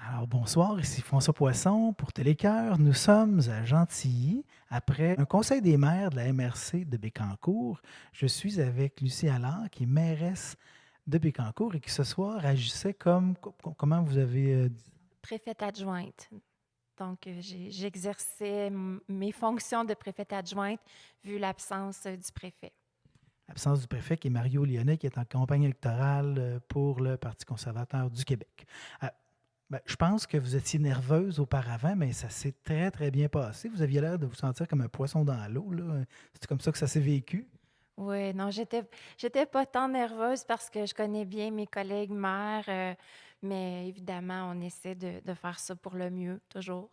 Alors bonsoir, ici François Poisson pour Télécœur. Nous sommes à Gentilly. Après un conseil des maires de la MRC de Bécancour, je suis avec Lucie Allard, qui est mairesse de Bécancour et qui ce soir agissait comme, comment vous avez dit, Préfète adjointe. Donc, j'exerçais mes fonctions de préfète adjointe vu l'absence du préfet. l'absence du préfet, qui est Mario Lyonnais, qui est en campagne électorale pour le Parti conservateur du Québec. Euh, je pense que vous étiez nerveuse auparavant, mais ça s'est très, très bien passé. Vous aviez l'air de vous sentir comme un poisson dans l'eau, là. C'est comme ça que ça s'est vécu. Oui, non, j'étais pas tant nerveuse parce que je connais bien mes collègues maires, mais évidemment, on essaie de faire ça pour le mieux, toujours.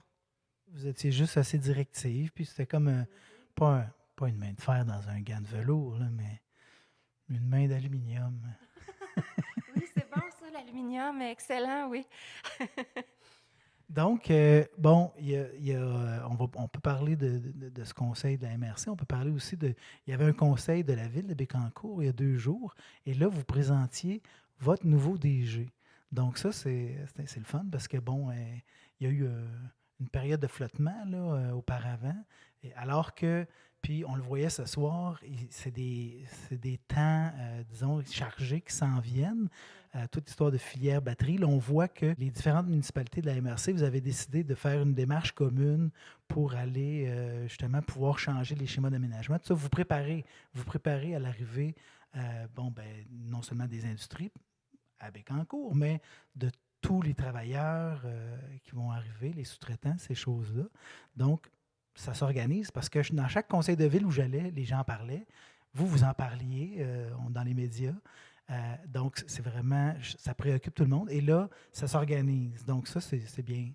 Vous étiez juste assez directive, puis c'était comme pas, pas une main de fer dans un gant de velours, là, mais une main d'aluminium. Oui, c'est bon ça, l'aluminium, excellent, oui. Donc, bon, on peut parler de ce conseil de la MRC. On peut parler aussi de. Il y avait un conseil de la ville de Bécancour il y a 2 jours, et là, vous présentiez votre nouveau DG. Donc, ça, c'est le fun parce que, bon, il y a eu une période de flottement là, auparavant, alors que, puis on le voyait ce soir, c'est des temps, disons, chargés qui s'en viennent, toute l'histoire de filière batterie. Là, on voit que les différentes municipalités de la MRC, vous avez décidé de faire une démarche commune pour aller justement pouvoir changer les schémas d'aménagement. Tout ça, vous préparez à l'arrivée, bon, ben, non seulement des industries à Bécancour, mais de tous les travailleurs qui vont arriver, les sous-traitants, ces choses-là. Donc, ça s'organise parce que dans chaque conseil de ville où j'allais, les gens en parlaient. Vous en parliez dans les médias. Donc, c'est vraiment, ça préoccupe tout le monde. Et là, ça s'organise. Donc, ça, c'est bien.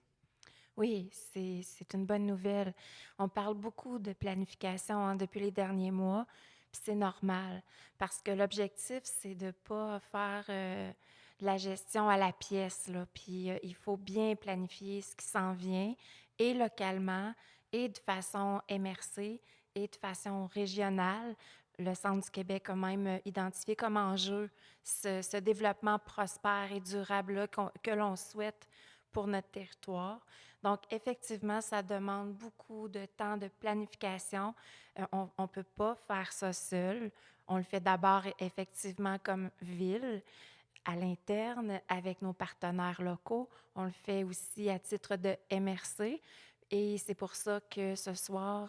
Oui, c'est une bonne nouvelle. On parle beaucoup de planification hein, depuis les derniers mois, puis c'est normal parce que l'objectif, c'est de ne pas faire de la gestion à la pièce, là. Puis il faut bien planifier ce qui s'en vient et localement et de façon MRC et de façon régionale. Le Centre du Québec a même identifié comme enjeu ce développement prospère et durable-là que l'on souhaite pour notre territoire. Donc, effectivement, ça demande beaucoup de temps de planification. On ne peut pas faire ça seul. On le fait d'abord effectivement comme ville, à l'interne, avec nos partenaires locaux. On le fait aussi à titre de MRC. Et c'est pour ça que ce soir,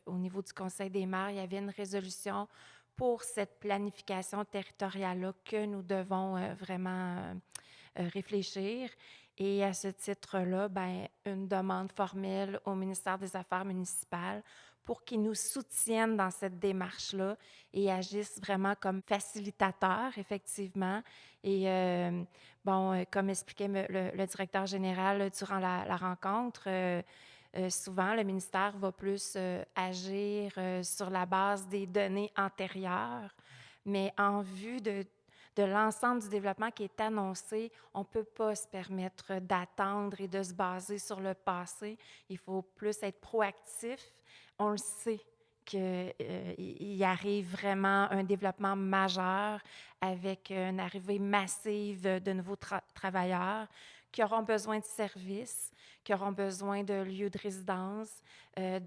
au niveau du Conseil des maires, il y avait une résolution pour cette planification territoriale-là que nous devons vraiment réfléchir. Et à ce titre-là, ben, une demande formelle au ministère des Affaires municipales pour qu'ils nous soutiennent dans cette démarche-là et agissent vraiment comme facilitateurs, effectivement. Et bon, comme expliquait le directeur général durant la rencontre, souvent, le ministère va plus agir sur la base des données antérieures, mais en vue de l'ensemble du développement qui est annoncé, on ne peut pas se permettre d'attendre et de se baser sur le passé. Il faut plus être proactif. On le sait qu'il arrive vraiment un développement majeur avec une arrivée massive de nouveaux travailleurs qui auront besoin de services, qui auront besoin de lieux de résidence,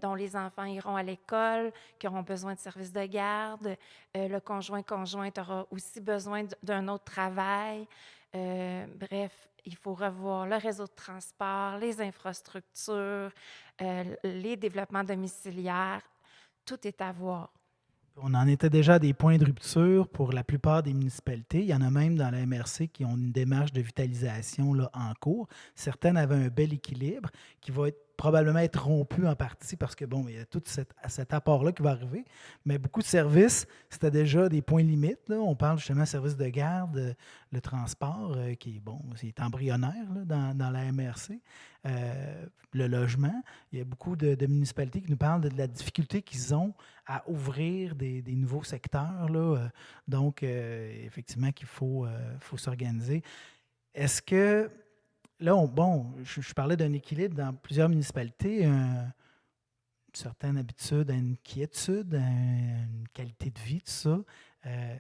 dont les enfants iront à l'école, qui auront besoin de services de garde. Le conjoint-conjointe aura aussi besoin d'un autre travail. Bref, il faut revoir le réseau de transport, les infrastructures, les développements domiciliaires. Tout est à voir. On en était déjà à des points de rupture pour la plupart des municipalités. Il y en a même dans la MRC qui ont une démarche de vitalisation là, en cours. Certaines avaient un bel équilibre qui va probablement être rompu en partie parce que, bon, il y a tout cet apport-là qui va arriver. Mais beaucoup de services, c'était déjà des points limites, là. On parle justement de services de garde, le transport, qui est, bon, c'est embryonnaire là, dans la MRC. Le logement, il y a beaucoup de municipalités qui nous parlent de la difficulté qu'ils ont à ouvrir des nouveaux secteurs. Là, donc, effectivement, qu'il faut s'organiser. Est-ce que, là, bon, je parlais d'un équilibre dans plusieurs municipalités, une certaine habitude à une quiétude, à une qualité de vie, tout ça. Euh,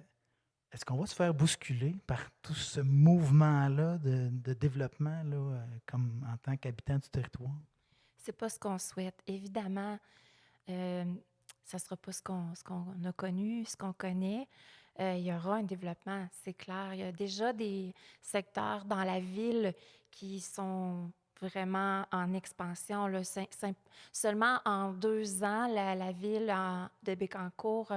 est-ce qu'on va se faire bousculer par tout ce mouvement-là de développement là, comme en tant qu'habitant du territoire? C'est pas ce qu'on souhaite. Évidemment, euh, ça sera pas ce qu'on a connu, ce qu'on connaît. Il y aura un développement, c'est clair. Il y a déjà des secteurs dans la ville qui sont vraiment en expansion, là. Seulement en 2 ans, la ville de Bécancour,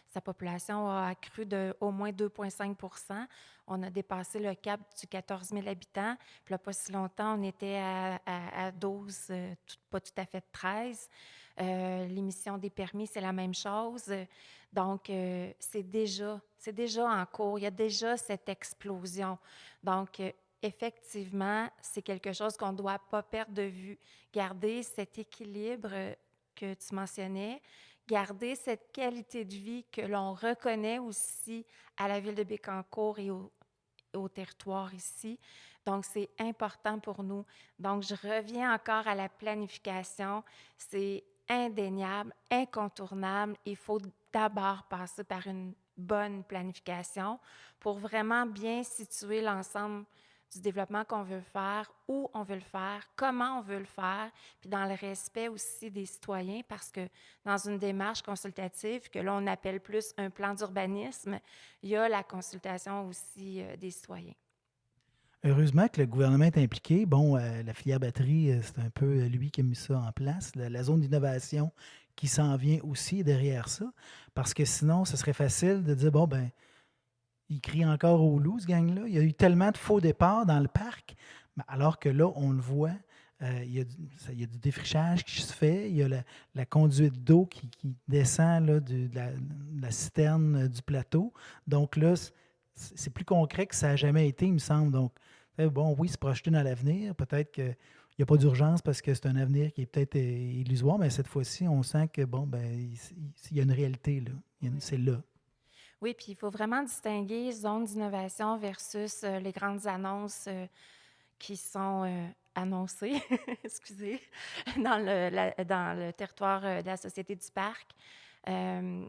sa population a accru de au moins 2,5. On a dépassé le cap du 14 000 habitants. Puis là, pas si longtemps, on était à 12, pas tout à fait 13. L'émission des permis, c'est la même chose. Donc, c'est déjà en cours. Il y a déjà cette explosion. Donc, effectivement, c'est quelque chose qu'on ne doit pas perdre de vue. Garder cet équilibre que tu mentionnais, garder cette qualité de vie que l'on reconnaît aussi à la ville de Bécancour et au territoire ici. Donc, c'est important pour nous. Donc, je reviens encore à la planification. C'est indéniable, incontournable. Il faut d'abord passer par une bonne planification pour vraiment bien situer l'ensemble du développement qu'on veut faire, où on veut le faire, comment on veut le faire, puis dans le respect aussi des citoyens, parce que dans une démarche consultative, que l'on appelle plus un plan d'urbanisme, il y a la consultation aussi des citoyens. Heureusement que le gouvernement est impliqué. Bon, la filière batterie, c'est un peu lui qui a mis ça en place. La zone d'innovation qui s'en vient aussi derrière ça. Parce que sinon, ce serait facile de dire, bon, ben, il crie encore au loup, ce gang-là. Il y a eu tellement de faux départs dans le parc, alors que là, on le voit, il y a du défrichage qui se fait, il y a la conduite d'eau qui descend là, de la citerne du plateau. Donc là, c'est plus concret que ça n'a jamais été, il me semble. Donc, bon, oui, se projeter dans l'avenir, peut-être qu'il n'y a pas d'urgence parce que c'est un avenir qui est peut-être illusoire, mais cette fois-ci, on sent que, bon, ben, il y a une réalité, là. Oui. C'est là. Oui, puis il faut vraiment distinguer zone d'innovation versus les grandes annonces qui sont annoncées, excusez, dans le territoire de la Société du Parc. Euh,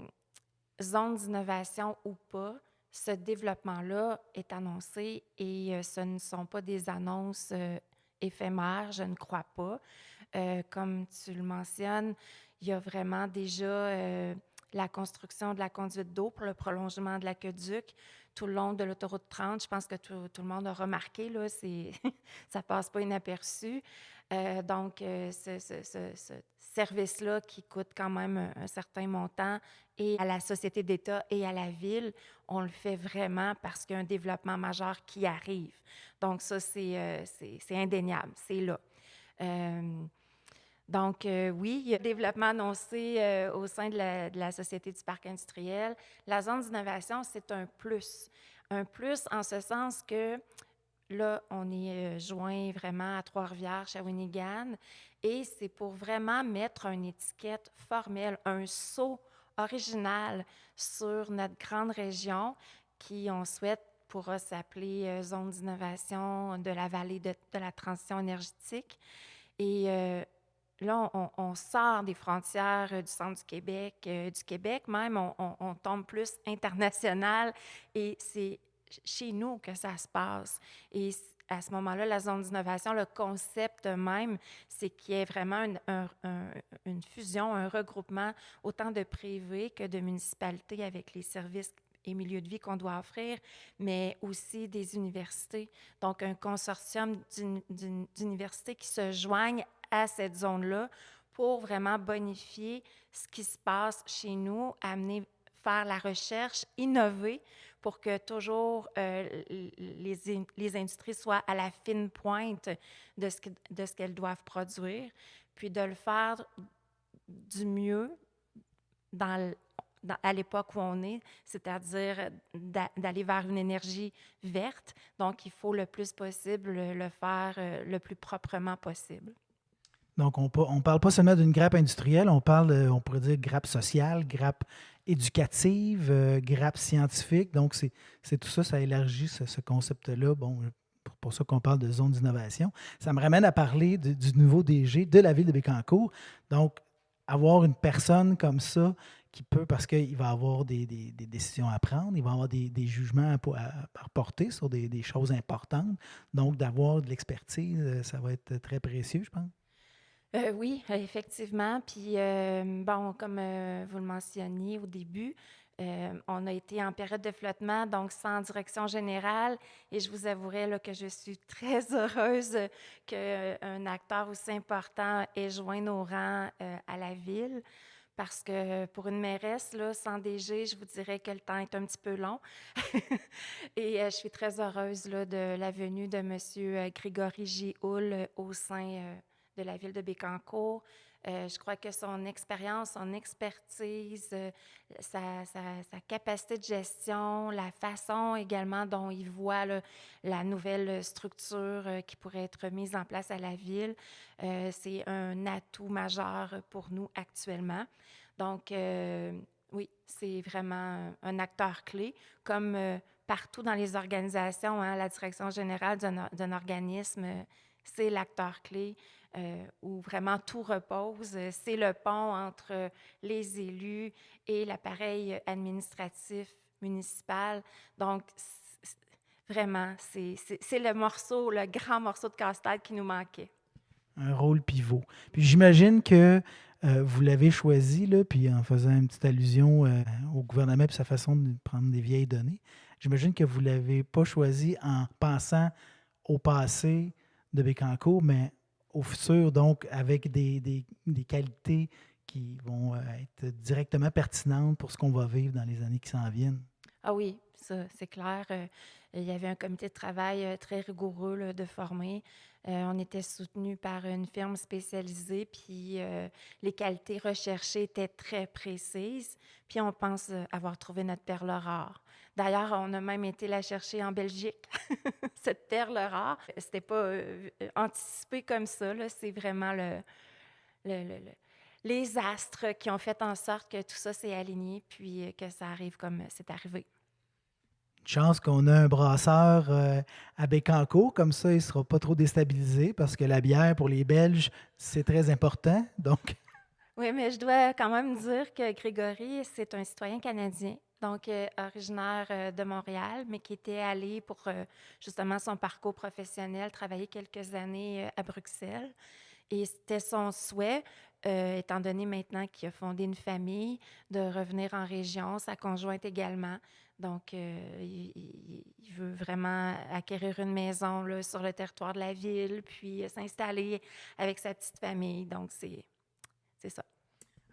Zone d'innovation ou pas, ce développement-là est annoncé et ce ne sont pas des annonces éphémères, je ne crois pas. Comme tu le mentionnes, il y a vraiment déjà la construction de la conduite d'eau pour le prolongement de l'aqueduc tout le long de l'autoroute 30. Je pense que tout le monde a remarqué, là, ça ne passe pas inaperçu. Donc, ce service-là qui coûte quand même un certain montant et à la société d'État et à la ville, on le fait vraiment parce qu'il y a un développement majeur qui arrive. Donc, ça, c'est indéniable, c'est là. Donc, oui, il y a un développement annoncé au sein de la Société du parc industriel. La zone d'innovation, c'est un plus. Un plus en ce sens que là, on est joint vraiment à Trois-Rivières, Shawinigan, et c'est pour vraiment mettre une étiquette formelle, un sceau original sur notre grande région qui, on souhaite, pourra s'appeler Zone d'innovation de la vallée de la transition énergétique. Et là, on sort des frontières du centre du Québec même, on tombe plus international et c'est chez nous que ça se passe. Et à ce moment-là, la zone d'innovation, le concept même, c'est qu'il y ait vraiment une fusion, un regroupement autant de privés que de municipalités avec les services et milieux de vie qu'on doit offrir, mais aussi des universités. Donc, un consortium d'universités qui se joignent à cette zone-là pour vraiment bonifier ce qui se passe chez nous, faire la recherche, innover pour que toujours les industries soient à la fine pointe de ce qu'elles doivent produire, puis de le faire du mieux à l'époque où on est, c'est-à-dire d'aller vers une énergie verte. Donc, il faut le plus possible le faire le plus proprement possible. Donc, on ne parle pas seulement d'une grappe industrielle, on parle, on pourrait dire, grappe sociale, grappe éducative, grappe scientifique. Donc, c'est tout ça, ça élargit ce concept-là. Bon, pour ça qu'on parle de zone d'innovation. Ça me ramène à parler du nouveau DG de la ville de Bécancour. Donc, avoir une personne comme ça qui peut, parce qu'il va avoir des décisions à prendre, il va avoir des jugements à reporter sur des choses importantes. Donc, d'avoir de l'expertise, ça va être très précieux, je pense. Oui, effectivement. Puis, bon, comme vous le mentionniez au début, on a été en période de flottement, donc sans direction générale. Et je vous avouerai là, que je suis très heureuse qu'un acteur aussi important ait joint nos rangs à la ville. Parce que pour une mairesse, là, sans DG, je vous dirais que le temps est un petit peu long. Et je suis très heureuse là, de la venue de M. Grégory J. Houle au sein de la ville de Bécancour. Je crois que son expérience, son expertise, sa capacité de gestion, la façon également dont il voit là, la nouvelle structure qui pourrait être mise en place à la ville, c'est un atout majeur pour nous actuellement. Donc, oui, c'est vraiment un acteur clé, comme partout dans les organisations, hein, la direction générale d'un organisme, c'est l'acteur clé où vraiment tout repose. C'est le pont entre les élus et l'appareil administratif municipal. Donc, vraiment, c'est le morceau, le grand morceau de casse-tête qui nous manquait. Un rôle pivot. Puis j'imagine que vous l'avez choisi, là, puis en faisant une petite allusion au gouvernement et sa façon de prendre des vieilles données, j'imagine que vous ne l'avez pas choisi en pensant au passé de Bécancour, mais au futur, donc avec des qualités qui vont être directement pertinentes pour ce qu'on va vivre dans les années qui s'en viennent. Ah oui, ça, c'est clair. Il y avait un comité de travail très rigoureux là, de former. On était soutenu par une firme spécialisée, puis les qualités recherchées étaient très précises. Puis on pense avoir trouvé notre perle rare. D'ailleurs, on a même été la chercher en Belgique, cette perle rare. C'était pas anticipé comme ça, là. C'est vraiment le- les astres qui ont fait en sorte que tout ça s'est aligné, puis que ça arrive comme c'est arrivé. Une chance qu'on a un brasseur à Bécancour, comme ça, il ne sera pas trop déstabilisé parce que la bière pour les Belges, c'est très important. Donc, Oui, mais je dois quand même dire que Grégory, c'est un citoyen canadien, donc originaire de Montréal, mais qui était allé pour justement son parcours professionnel, travailler quelques années à Bruxelles. Et c'était son souhait, étant donné maintenant qu'il a fondé une famille, de revenir en région, sa conjointe également. Donc, il veut vraiment acquérir une maison là, sur le territoire de la ville, puis s'installer avec sa petite famille. Donc, c'est ça.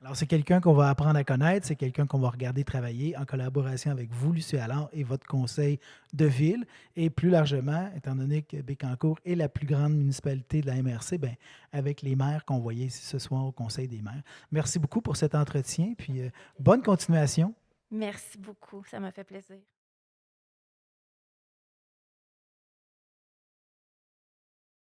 alors, c'est quelqu'un qu'on va apprendre à connaître, c'est quelqu'un qu'on va regarder travailler en collaboration avec vous, Lucie Allard, et votre conseil de ville. Et plus largement, étant donné que Bécancour est la plus grande municipalité de la MRC, bien, avec les maires qu'on voyait ici ce soir au Conseil des maires. Merci beaucoup pour cet entretien, puis bonne continuation. Merci beaucoup, ça m'a fait plaisir.